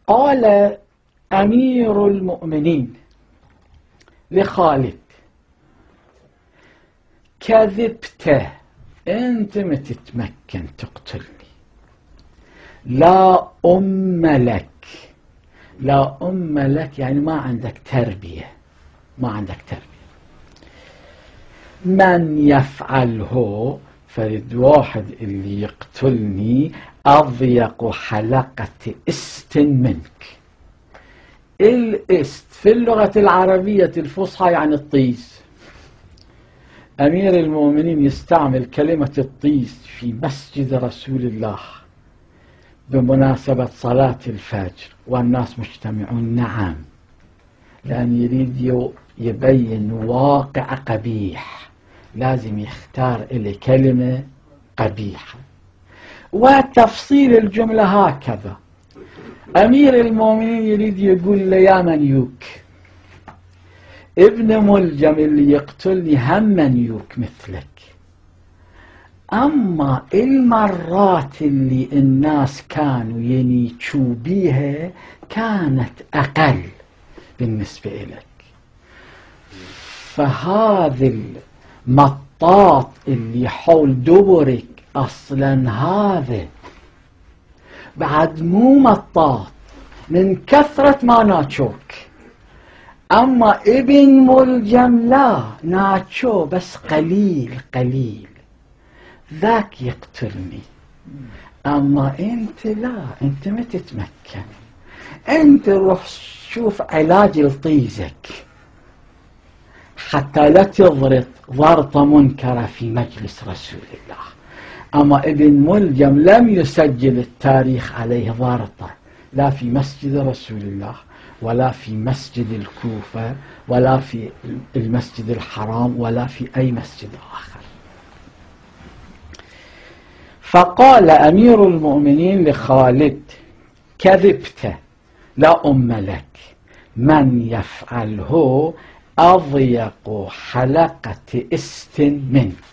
قال أمير المؤمنين لخالد: كذبت، أنت ما تتمكن تقتلني، لا أم لك. لا أم لك يعني ما عندك تربية، ما عندك تربية. من يفعله، فرد واحد اللي يقتلني أضيق حلقة است منك. الإست في اللغة العربية الفصحى يعني الطيس. أمير المؤمنين يستعمل كلمة الطيس في مسجد رسول الله بمناسبة صلاة الفجر والناس مجتمعون. نعم، لأن يريد يبين واقع قبيح، لازم يختار إلي كلمة قبيحة. وتفصيل الجملة هكذا: أمير المؤمنين يريد يقول لي يا منيوك، ابن ملجم اللي يقتلني هم منيوك مثلك، أما المرات اللي الناس كانوا ينيتشوا بيها كانت أقل بالنسبة إليك. فهذا المطاط اللي حول دبرك أصلا هذا بعد مو مطاط من كثرة ما ناتشوك، أما ابن ملجم لا، ناتشو بس قليل قليل، ذاك يقتلني. أما أنت لا، أنت ما تتمكن، أنت روح شوف علاج لطيزك حتى لا تضرط ضرطة منكرة في مجلس رسول الله. أما ابن ملجم لم يسجل التاريخ عليه ضرطة، لا في مسجد رسول الله ولا في مسجد الكوفة ولا في المسجد الحرام ولا في أي مسجد آخر. فقال أمير المؤمنين لخالد: كذبت، لا أم لك، من يفعله أضيق حلقة است منه.